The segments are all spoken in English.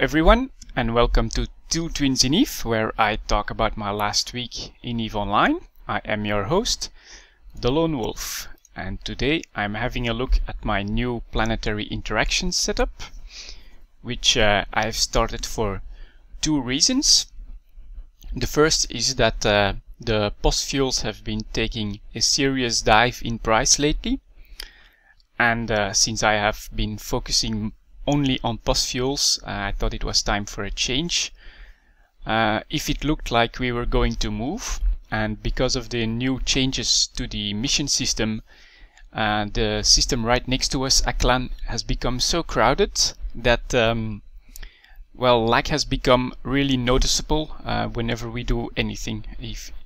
everyone, and welcome to TwoTwins in EVE, where I talk about my last week in EVE Online. I am your host, the Lone Wolf, and today I'm having a look at my new Planetary interaction setup, which I've started for two reasons. The first is that the POS fuels have been taking a serious dive in price lately, and since I have been focusing only on POS fuels, I thought it was time for a change. If it looked like we were going to move, and because of the new changes to the mission system, the system right next to us, Aklan, has become so crowded that lag has become really noticeable whenever we do anything,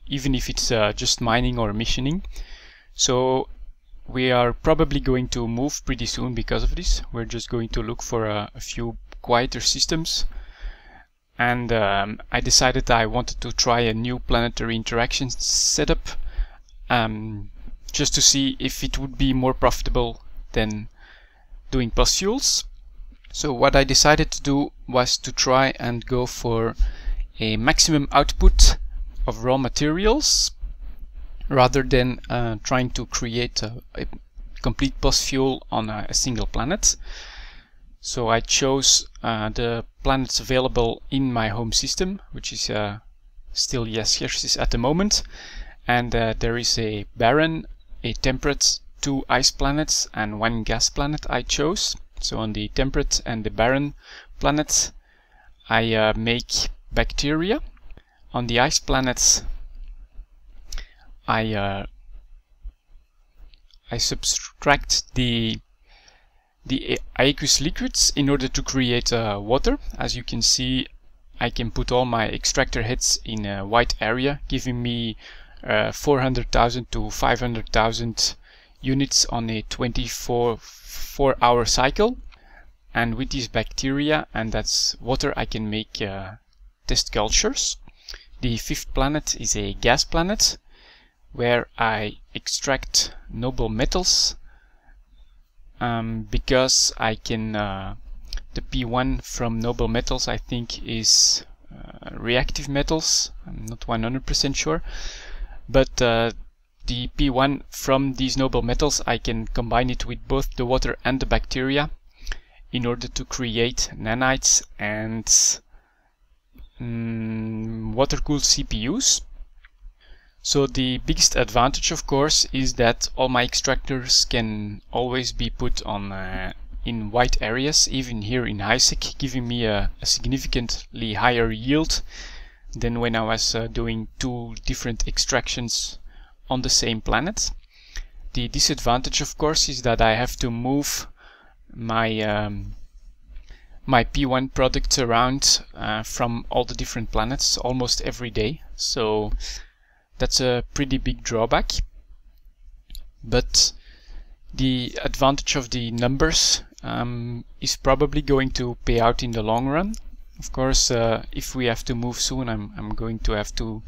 even if it's just mining or missioning. So we are probably going to move pretty soon because of this. We're just going to look for a few quieter systems. And I decided I wanted to try a new Planetary interaction setup just to see if it would be more profitable than doing POS fuels. So what I decided to do was to try and go for a maximum output of raw materials, rather than trying to create a complete POS fuel on a single planet. So I chose the planets available in my home system, which is still Yes at the moment. And there is a barren, a temperate, 2 ice planets, and 1 gas planet I chose. So on the temperate and the barren planets, I make bacteria. On the ice planets, I subtract the aqueous liquids in order to create water. As you can see, I can put all my extractor heads in a white area, giving me 400,000 to 500,000 units on a 24-hour cycle. And with these bacteria and that's water, I can make test cultures. The 5th planet is a gas planet, where I extract noble metals, because I can the P1 from noble metals I think is reactive metals. I'm not 100% sure, but the P1 from these noble metals, I can combine it with both the water and the bacteria in order to create nanites and water-cooled CPUs. So the biggest advantage, of course, is that all my extractors can always be put on in white areas, even here in HiSec, giving me a significantly higher yield than when I was doing 2 different extractions on the same planet. The disadvantage, of course, is that I have to move my my P1 products around from all the different planets almost every day. So that's a pretty big drawback. But the advantage of the numbers is probably going to pay out in the long run. Of course, if we have to move soon, I'm going to have to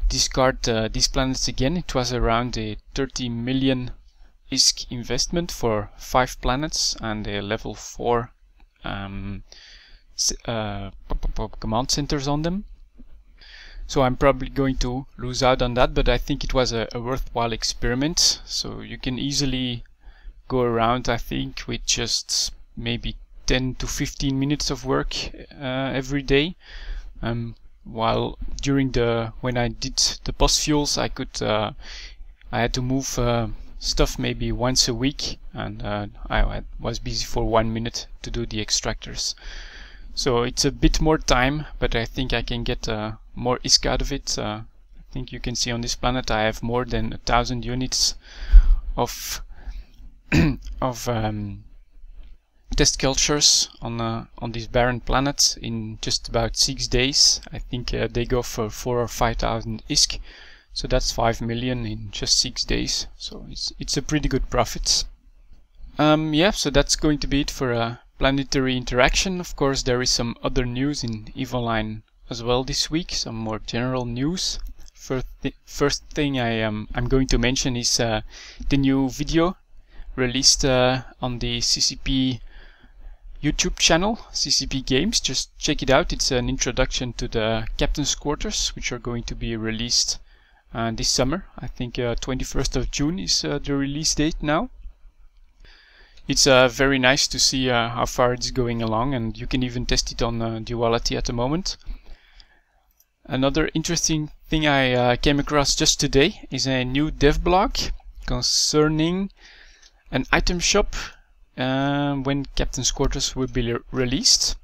discard these planets again. It was around a 30 million ISK investment for 5 planets and a level 4 command centers on them. So I'm probably going to lose out on that, but I think it was a worthwhile experiment. So you can easily go around, I think, with just maybe 10 to 15 minutes of work every day. While during when I did the POS fuels, I had to move stuff maybe once a week, and I was busy for 1 minute to do the extractors. So it's a bit more time, but I think I can get more ISK out of it. I think you can see on this planet I have more than 1,000 units of test cultures on these barren planets in just about 6 days. I think they go for 4,000 or 5,000 ISK. So that's 5 million in just 6 days. So it's a pretty good profit. Yeah, so that's going to be it for Planetary interaction. Of course, there is some other news in EVE Online as well this week, some more general news. First thing I'm going to mention is the new video released on the CCP YouTube channel, CCP Games. Just check it out. It's an introduction to the Captain's Quarters, which are going to be released this summer. I think 21st of June is the release date now. It's very nice to see how far it's going along, and you can even test it on Duality at the moment. Another interesting thing I came across just today is a new dev blog concerning an item shop when Captain's Quarters will be released.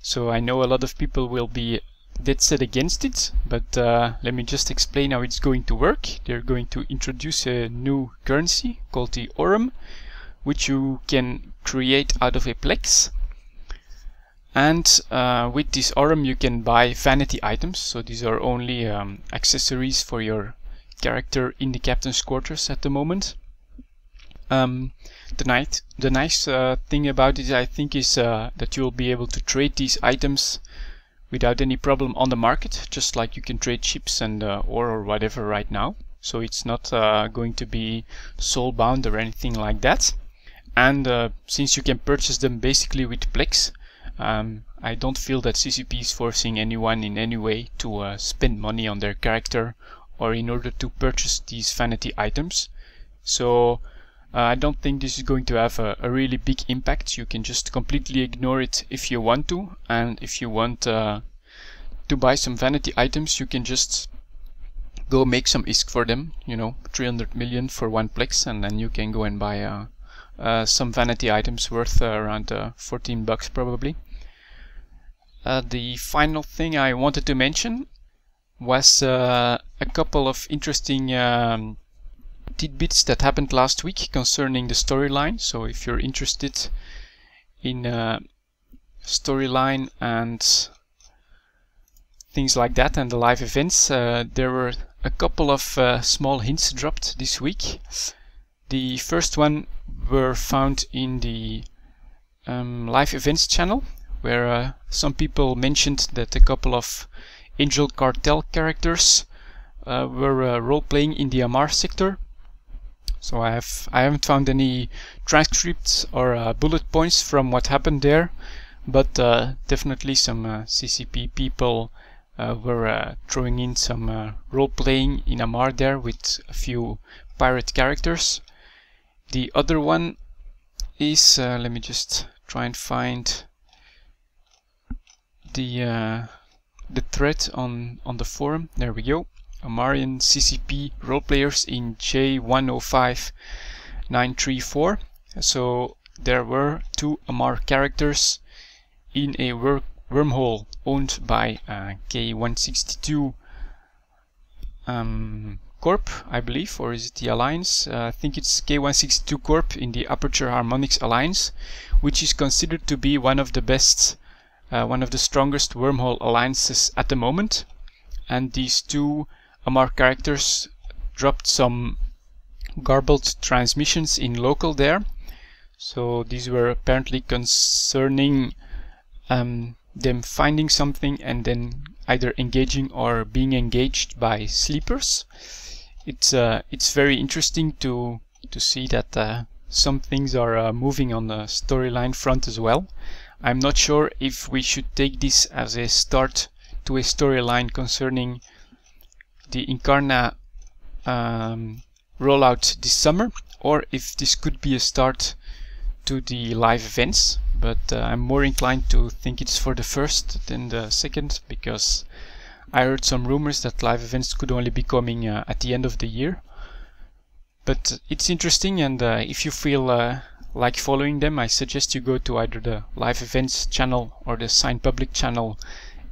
So I know a lot of people will be dead set against it, but let me just explain how it's going to work. They're going to introduce a new currency called the Aurum, which you can create out of a Plex. And with this Aurum you can buy vanity items, so these are only accessories for your character in the Captain's Quarters at the moment. The nice thing about it, I think, is that you'll be able to trade these items without any problem on the market, just like you can trade ships and ore or whatever right now. So it's not going to be soul bound or anything like that. And since you can purchase them basically with Plex, I don't feel that CCP is forcing anyone in any way to spend money on their character or in order to purchase these vanity items. So I don't think this is going to have a really big impact. You can just completely ignore it if you want to, and if you want to buy some vanity items, you can just go make some ISK for them, 300 million for one Plex, and then you can go and buy some vanity items worth around 14 bucks probably. The final thing I wanted to mention was a couple of interesting tidbits that happened last week concerning the storyline. So if you're interested in storyline and things like that and the live events, there were a couple of small hints dropped this week. The first one were found in the live events channel, where some people mentioned that a couple of Angel Cartel characters were role-playing in the Amar sector. So I haven't found any transcripts or bullet points from what happened there, but definitely some CCP people were throwing in some role-playing in Amar there with a few pirate characters. The other one is, let me just try and find the thread on the forum. There we go. Amarian CCP roleplayers in J105934. So there were two Amar characters in a wormhole owned by K162 Corp, I believe, or is it the Alliance? I think it's K162 Corp in the Aperture Harmonics Alliance, which is considered to be one of the best, one of the strongest wormhole alliances at the moment. And these two Amar characters dropped some garbled transmissions in local there. So these were apparently concerning them finding something and then either engaging or being engaged by sleepers. It's very interesting to see that some things are moving on the storyline front as well. I'm not sure if we should take this as a start to a storyline concerning the Incarna rollout this summer, or if this could be a start to the live events, but I'm more inclined to think it's for the first than the second, because I heard some rumors that live events could only be coming at the end of the year. But it's interesting, and if you feel like following them, I suggest you go to either the live events channel or the Sign Public channel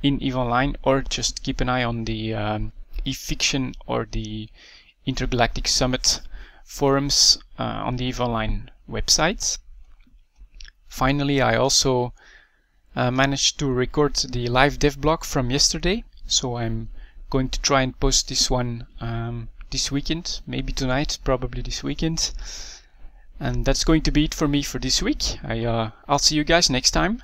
in EVE Online, or just keep an eye on the EVE Fiction or the Intergalactic Summit forums on the EVE Online website. Finally, I also managed to record the live dev blog from yesterday, so I'm going to try and post this one this weekend, maybe tonight, probably this weekend. And that's going to be it for me for this week. I'll see you guys next time.